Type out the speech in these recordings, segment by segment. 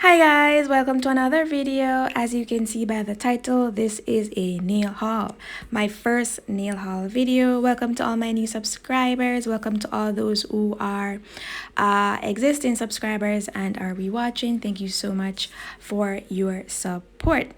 Hi guys, welcome to another video. As you can see by the title, this is a nail haul. My first nail haul video. Welcome to all my new subscribers. Welcome to all those who are existing subscribers and are rewatching. Thank you so much for your support.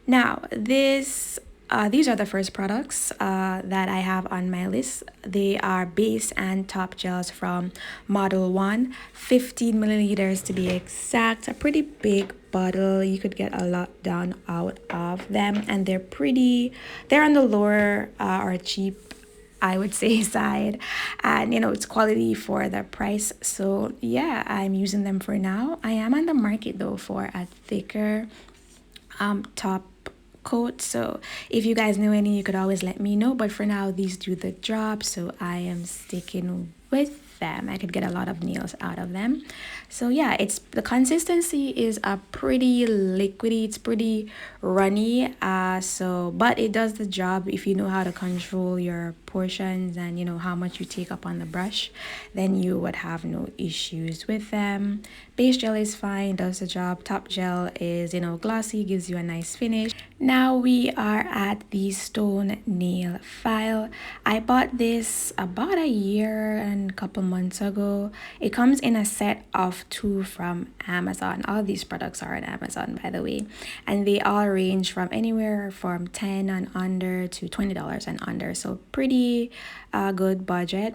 Now, these are the first products that I have on my list. They are base and top gels from Model 1, 15 milliliters to be exact. A pretty big bottle. You could get a lot done out of them, and they're on the lower or cheap, I would say, side, and it's quality for the price. So yeah, I'm using them for now. I am on the market though for a thicker top coat, so if you guys know any, you could always let me know, but for now these do the job, so I am sticking with them. I could get a lot of nails out of them. So yeah, it's the consistency is a pretty liquidy, it's pretty runny, but it does the job if you know how to control your portions and how much you take up on the brush. Then you would have no issues with them. Base gel is fine, does the job. Top gel is glossy, gives you a nice finish. Now we are at the stone nail file. I bought this about a year and a couple months ago. It comes in a set of 2 from Amazon. All these products are on Amazon, by the way, and they all range from anywhere from 10 and under to $20 and under, so pretty good budget.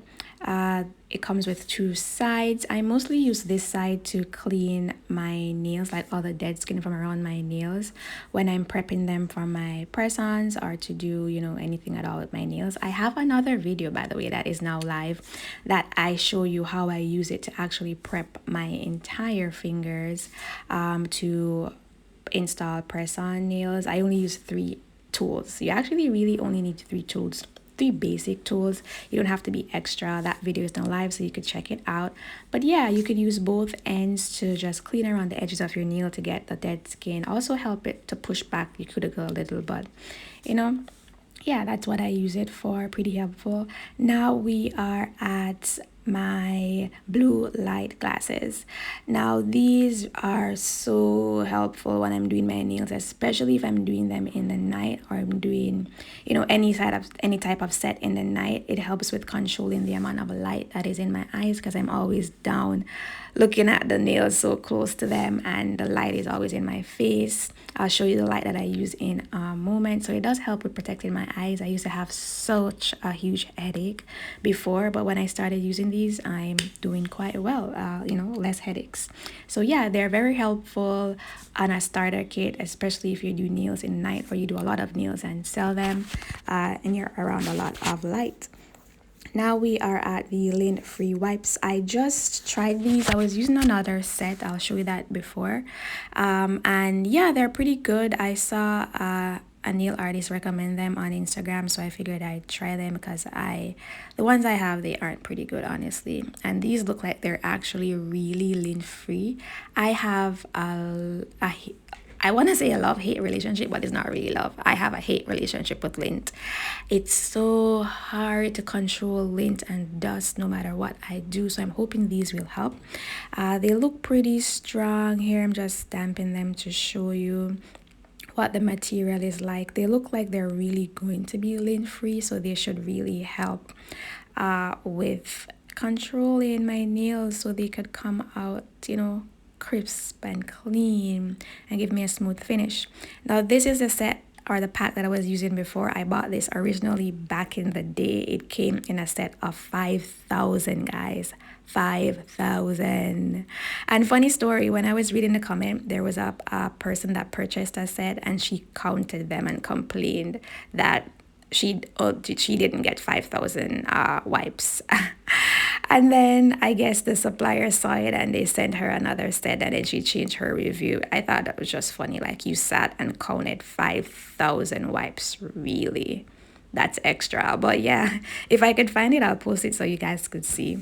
It comes with 2 sides. I mostly use this side to clean my nails, like all the dead skin from around my nails when I'm prepping them for my press-ons or to do anything at all with my nails. I have another video, by the way, that is now live, that I show you how I use it to actually prep my entire fingers to install press-on nails. I only use 3 tools. You actually really only need 3 tools, 3 basic tools. You don't have to be extra. That video is now live, so you could check it out. But yeah, you could use both ends to just clean around the edges of your nail to get the dead skin. Also help it to push back your cuticle a little, but yeah, that's what I use it for. Pretty helpful. Now we are at my blue light glasses. Now these are so helpful when I'm doing my nails, especially if I'm doing them in the night or I'm doing any type of set in the night. It helps with controlling the amount of light that is in my eyes, because I'm always down looking at the nails so close to them and the light is always in my face. I'll show you the light that I use in a moment. So it does help with protecting my eyes. I used to have such a huge headache before, but when I started using these, I'm doing quite well, less headaches. So yeah, they're very helpful on a starter kit, especially if you do nails in the night or you do a lot of nails and sell them and you're around a lot of light. Now we are at the lint-free wipes. I just tried these. I was using another set. I'll show you that before. And yeah, they're pretty good. I saw a nail artist recommend them on Instagram, so I figured I'd try them because the ones I have, they aren't pretty good, honestly. And these look like they're actually really lint-free. I have I want to say a love-hate relationship, but it's not really love. I have a hate relationship with lint. It's so hard to control lint and dust no matter what I do, so I'm hoping these will help. They look pretty strong here. I'm just stamping them to show you what the material is like. They look like they're really going to be lint-free, so they should really help with controlling my nails so they could come out, crisp and clean and give me a smooth finish. Now this is the set or the pack that I was using before. I bought this originally back in the day. It came in a set of 5,000, guys. 5,000. And funny story, when I was reading the comment, there was a person that purchased a set and she counted them and complained that she didn't get 5,000 wipes. And then I guess the supplier saw it and they sent her another set, and then she changed her review. I thought that was just funny. Like, you sat and counted 5,000 wipes. Really? That's extra. But yeah, if I could find it, I'll post it so you guys could see.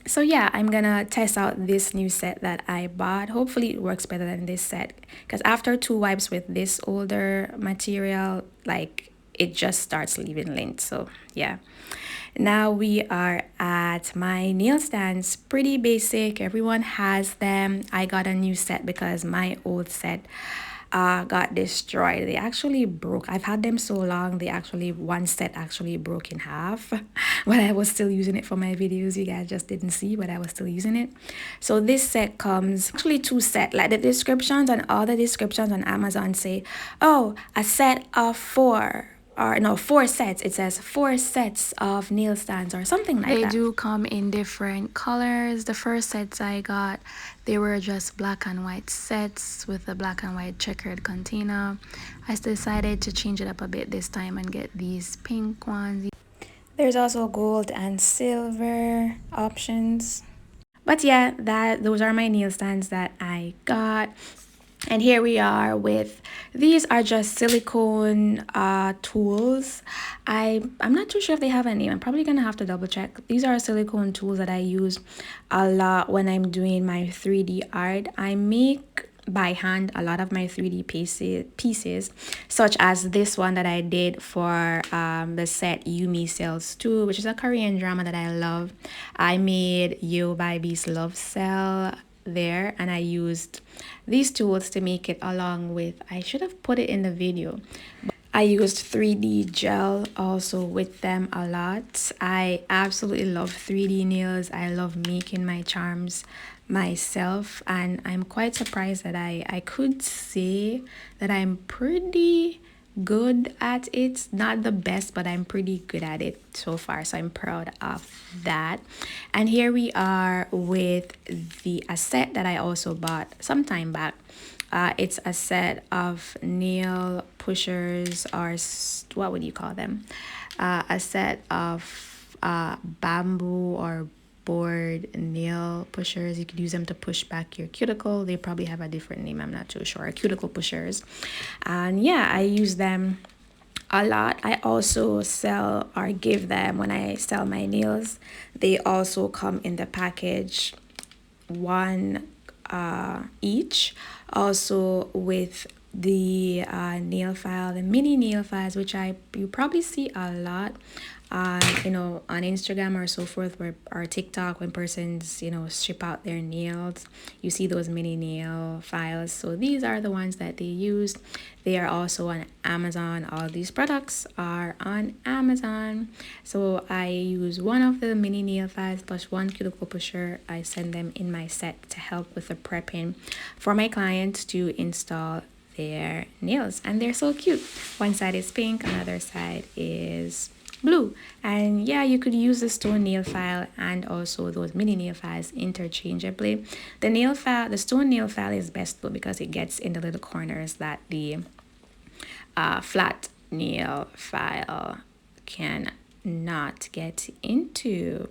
So yeah, I'm gonna test out this new set that I bought. Hopefully it works better than this set, because after 2 wipes with this older material, like, it just starts leaving lint. So yeah. Now we are at my nail stands. Pretty basic. Everyone has them. I got a new set because my old set got destroyed. They actually broke. I've had them so long. One set actually broke in half. But I was still using it for my videos. You guys just didn't see, but I was still using it. So this set comes actually two sets. Like the descriptions and all the descriptions on Amazon say, oh, a set of four, or no, 4 sets. It says 4 sets of nail stands or something like that. They do come in different colors. The first sets I got, they were just black and white sets with a black and white checkered container. I decided to change it up a bit this time and get these pink ones. There's also gold and silver options. But yeah, those are my nail stands that I got. And here we are with, these are just silicone tools. I'm not too sure if they have a name. I'm probably gonna have to double check. These are silicone tools that I use a lot when I'm doing my 3D art. I make by hand a lot of my 3D pieces, such as this one that I did for the set Yumi Cells 2, which is a Korean drama that I love. I made Yo Baby's Love Cell there, and I used these tools to make it, along with, I should have put it in the video, but I used 3D gel also with them a lot. I absolutely love 3D nails. I love making my charms myself, and I'm quite surprised that I could say that I'm pretty good at it. Not the best, but I'm pretty good at it so far, so I'm proud of that. And here we are with a set that I also bought some time back. It's a set of nail pushers, or what would you call them, a set of bamboo or board nail pushers. You could use them to push back your cuticle. They probably have a different name, I'm not too sure. Cuticle pushers. And yeah, I use them a lot. I also sell or give them when I sell my nails. They also come in the package, one each, also with the nail file, the mini nail files, which you probably see a lot on Instagram or so forth, or TikTok, when persons ship out their nails. You see those mini nail files. So these are the ones that they use. They are also on Amazon. All these products are on Amazon. So I use one of the mini nail files plus one cuticle pusher. I send them in my set to help with the prepping for my clients to install their nails, and they're so cute. One side is pink, another side is blue. And yeah, you could use the stone nail file and also those mini nail files interchangeably. The stone nail file is best though, because it gets in the little corners that the flat nail file can not get into.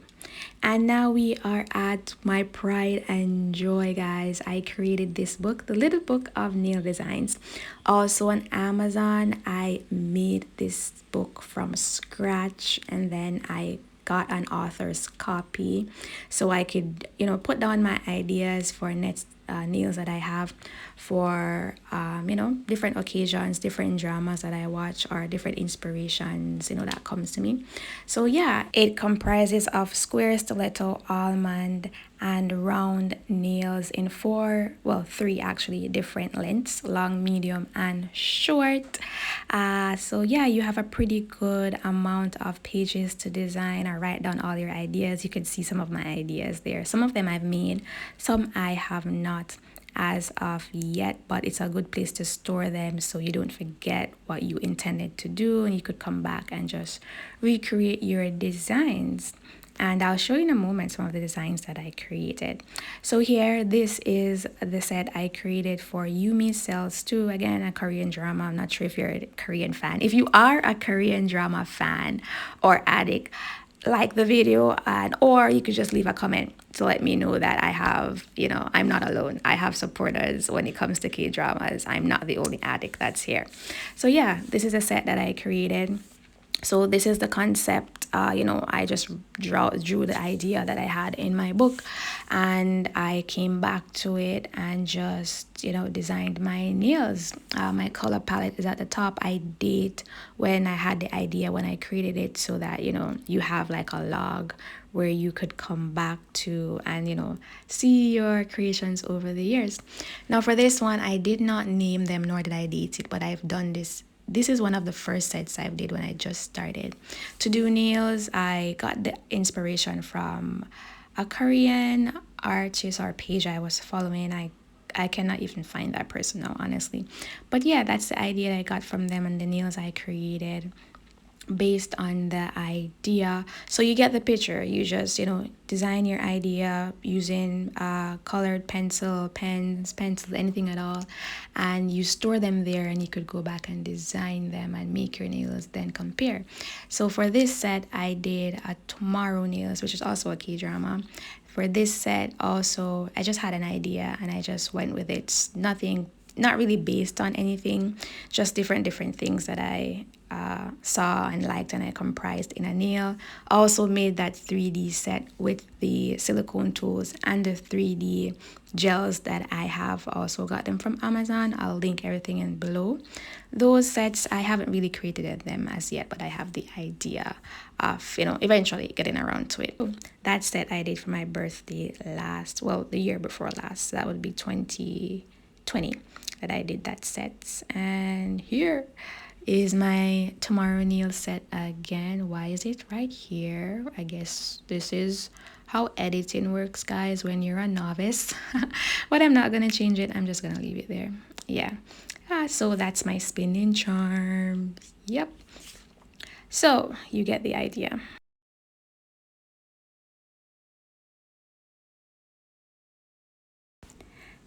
And now we are at my pride and joy, guys. I created this book, the little book of nail designs, also on Amazon. I made this book from scratch, and then I got an author's copy so I could put down my ideas for next nails that I have for different occasions, different dramas that I watch, or different inspirations that comes to me. So yeah, it comprises of square, stiletto, almond, and round nails in 3 actually different lengths: long, medium, and short. So yeah, you have a pretty good amount of pages to design or write down all your ideas. You can see some of my ideas there. Some of them I've made, some I have not as of yet, but it's a good place to store them so you don't forget what you intended to do, and you could come back and just recreate your designs. And I'll show you in a moment some of the designs that I created. So here, this is the set I created for Yumi Cells 2. Again, a Korean drama. I'm not sure if you're a Korean fan. If you are a Korean drama fan or addict, like the video, or you could just leave a comment to let me know that I have, I'm not alone. I have supporters when it comes to K-dramas. I'm not the only addict that's here. So yeah, this is a set that I created. So this is the concept. I just drew the idea that I had in my book, and I came back to it and just designed my nails. My color palette is at the top. I date when I had the idea, when I created it, so that you have like a log where you could come back to and see your creations over the years. Now for this one, I did not name them, nor did I date it, but I've done this is one of the first sets I did when I just started to do nails. I got the inspiration from a Korean artist or page I was following. I cannot even find that person now, honestly. But yeah, that's the idea I got from them and the nails I created based on the idea. So you get the picture. You just design your idea using colored pencil, pens, pencils, anything at all, and you store them there, and you could go back and design them and make your nails, then compare. So for this set, I did a Tomorrow Nails, which is also a K-drama. For this set also, I just had an idea and I just went with it. It's nothing, not really based on anything, just different things that I saw and liked, and I comprised in a nail. I also made that 3D set with the silicone tools and the 3D gels that I have also got them from Amazon. I'll link everything in below. Those sets I haven't really created them as yet, but I have the idea of eventually getting around to it. That set I did for my birthday the year before last. So that would be 2020 that I did that set. And here is my Tomorrow nail set again. Why is it right here? I guess this is how editing works, guys, when you're a novice. But I'm not gonna change it. I'm just gonna leave it there. Yeah. So that's my spinning charm. Yep. So you get the idea.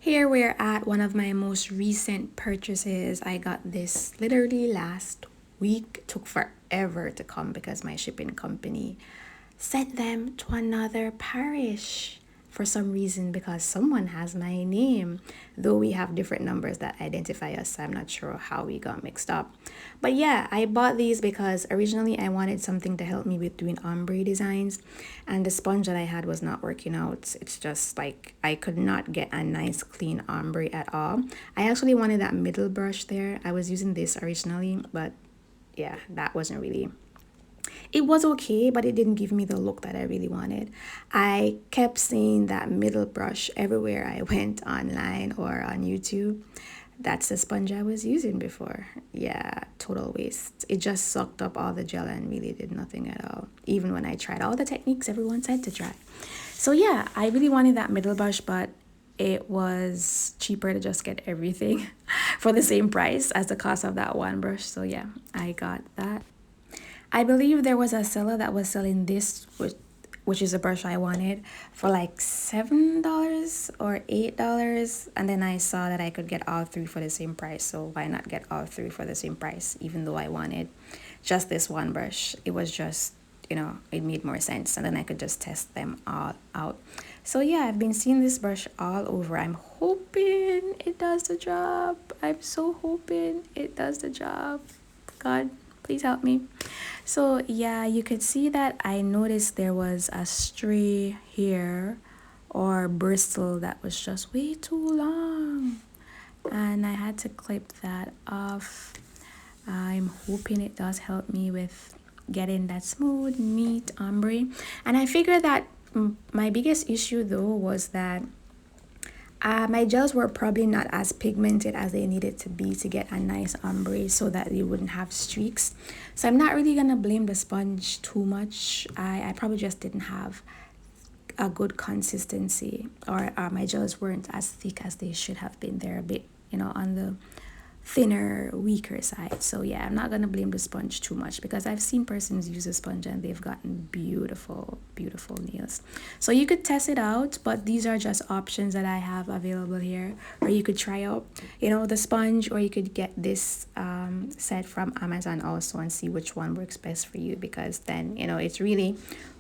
Here we're at one of my most recent purchases. I got this literally last week. Took forever to come because my shipping company sent them to another parish for some reason, because someone has my name, though we have different numbers that identify us. So I'm not sure how we got mixed up. But yeah, I bought these because originally I wanted something to help me with doing ombre designs, and the sponge that I had was not working out. It's just like I could not get a nice clean ombre at all. I actually wanted that middle brush there. I was using this originally, but yeah, that wasn't really, it was okay, but it didn't give me the look that I really wanted. I kept seeing that middle brush everywhere I went online or on YouTube. That's the sponge I was using before. Yeah, total waste. It just sucked up all the gel and really did nothing at all, even when I tried all the techniques everyone said to try. So yeah, I really wanted that middle brush, but it was cheaper to just get everything for the same price as the cost of that one brush. So yeah, I got that. I believe there was a seller that was selling this, which is a brush I wanted, for like $7 or $8. And then I saw that I could get all three for the same price. So why not get all three for the same price, even though I wanted just this one brush? It was just, it made more sense. And then I could just test them all out. So yeah, I've been seeing this brush all over. I'm hoping it does the job. I'm so hoping it does the job. God, please help me. So yeah, you could see that I noticed there was a stray hair or bristle that was just way too long, and I had to clip that off. I'm hoping it does help me with getting that smooth, neat ombre. And I figured that my biggest issue though was that my gels were probably not as pigmented as they needed to be to get a nice ombre so that they wouldn't have streaks. So I'm not really gonna blame the sponge too much. I probably just didn't have a good consistency, or my gels weren't as thick as they should have been. They're a bit, on the thinner, weaker side. So yeah, I'm not gonna blame the sponge too much, because I've seen persons use a sponge and they've gotten beautiful nails. So you could test it out, but these are just options that I have available here. Or you could try out the sponge, or you could get this set from Amazon also and see which one works best for you, because then it's really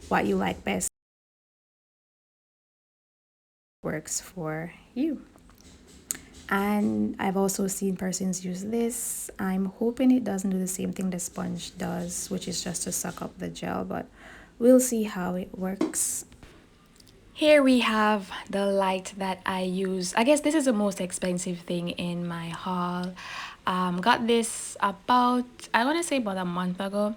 what you like best works for you. And I've also seen persons use this. I'm hoping it doesn't do the same thing the sponge does, which is just to suck up the gel, but we'll see how it works. Here we have the light that I use. I guess this is the most expensive thing in my haul. Got this about, I want to say about a month ago.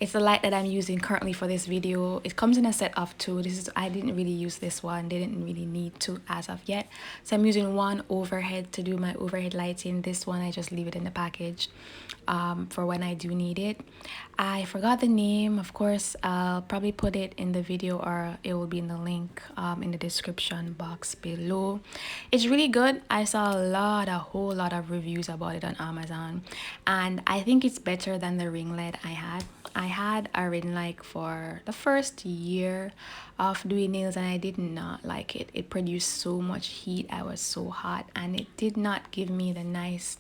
It's the light that I'm using currently for this video. It comes in a set of two. I didn't really use this one. Didn't really need to as of yet. So I'm using one overhead to do my overhead lighting. This one I just leave it in the package for when I do need it. I forgot the name. Of course, I'll probably put it in the video, or it will be in the link in the description box below. It's really good. I saw a whole lot of reviews about it on Amazon, and I think it's better than the ring light I had. I had a ring light for the first year of doing nails, and I did not like it. It produced so much heat. I was so hot, and it did not give me the nice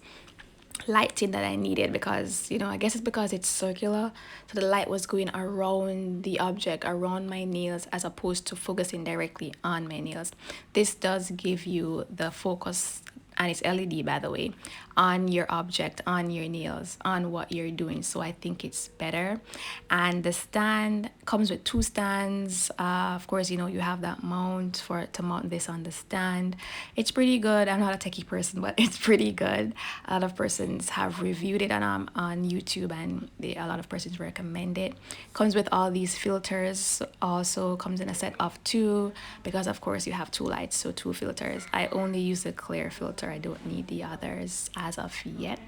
lighting that I needed, because I guess it's because it's circular, so the light was going around the object, around my nails, as opposed to focusing directly on my nails. This does give you the focus, and it's LED by the way, on your object, on your nails, on what you're doing. So I think it's better. And the stand comes with two stands. Of course, you have that mount to mount this on the stand. It's pretty good. I'm not a techie person, but it's pretty good. A lot of persons have reviewed it on YouTube, and a lot of persons recommend it. Comes with all these filters. Also comes in a set of two, because of course you have two lights, so two filters. I only use the clear filter. I don't need the others as of yet.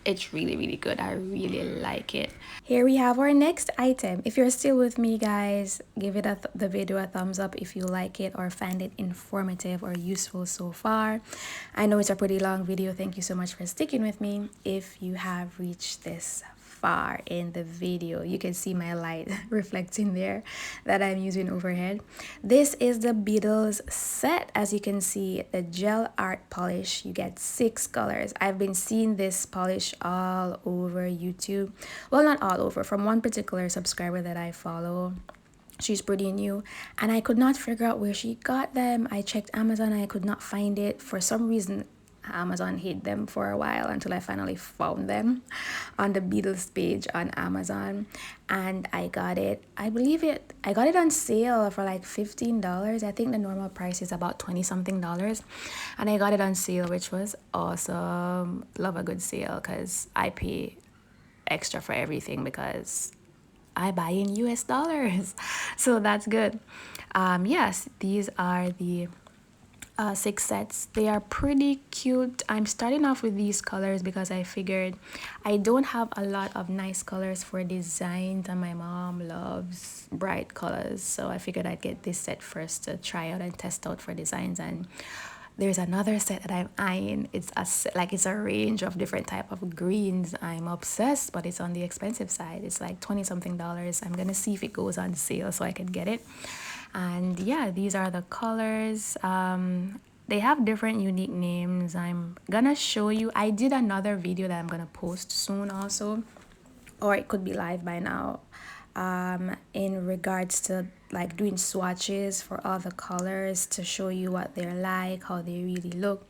It's really good. I really like it. Here we have our next item. If you're still with me, guys, give it the video a thumbs up if you like it or find it informative or useful so far. I know it's a pretty long video. Thank you so much for sticking with me. If you have reached this far in the video, you can see my light reflecting there that I'm using overhead. This is the Beatles set. As you can see, the gel art polish. You get 6 colors. I've been seeing this polish all over YouTube. Well, not all over, from one particular subscriber that I follow. She's pretty new, and I could not figure out where she got them. I checked Amazon and I could not find it. For some reason, Amazon hid them for a while until I finally found them on the Beatles page on Amazon, and I got it. I got it on sale for like $15. I think the normal price is about 20 something dollars, and I got it on sale, which was awesome. Love a good sale, because I pay extra for everything because I buy in US dollars. So that's good. Yes, these are the 6 sets. They are pretty cute. I'm starting off with these colors because I figured I don't have a lot of nice colors for designs, and my mom loves bright colors, so I figured I'd get this set first to try out and test out for designs. And there's another set that I'm eyeing. It's a range of different type of greens. I'm obsessed, but it's on the expensive side. It's like 20 something dollars. I'm gonna see if it goes on sale so I can get it. And yeah, these are the colors. They have different unique names. I'm gonna show you. I did another video that I'm gonna post soon also, or it could be live by now, in regards to like doing swatches for all the colors to show you what they're like, how they really look,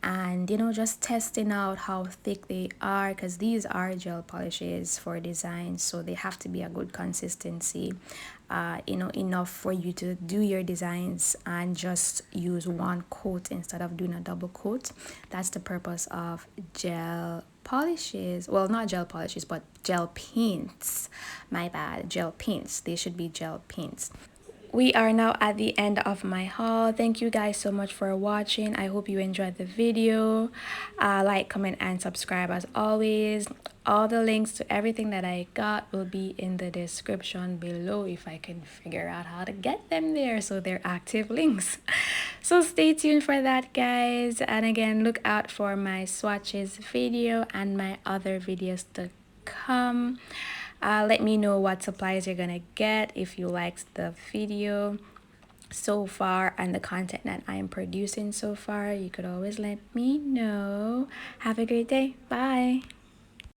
and just testing out how thick they are, because these are gel polishes for design, so they have to be a good consistency, enough for you to do your designs and just use one coat instead of doing a double coat. That's the purpose of gel polishes. Well, not gel polishes, but gel paints. My bad, gel paints. They should be gel paints. We are now at the end of my haul. Thank you guys so much for watching. I hope you enjoyed the video. Like, comment, and subscribe as always. All the links to everything that I got will be in the description below, if I can figure out how to get them there so they're active links. So stay tuned for that, guys. And again, look out for my swatches video and my other videos to come. Let me know what supplies you're gonna get if you liked the video so far and the content that I am producing so far. You could always let me know. Have a great day. Bye.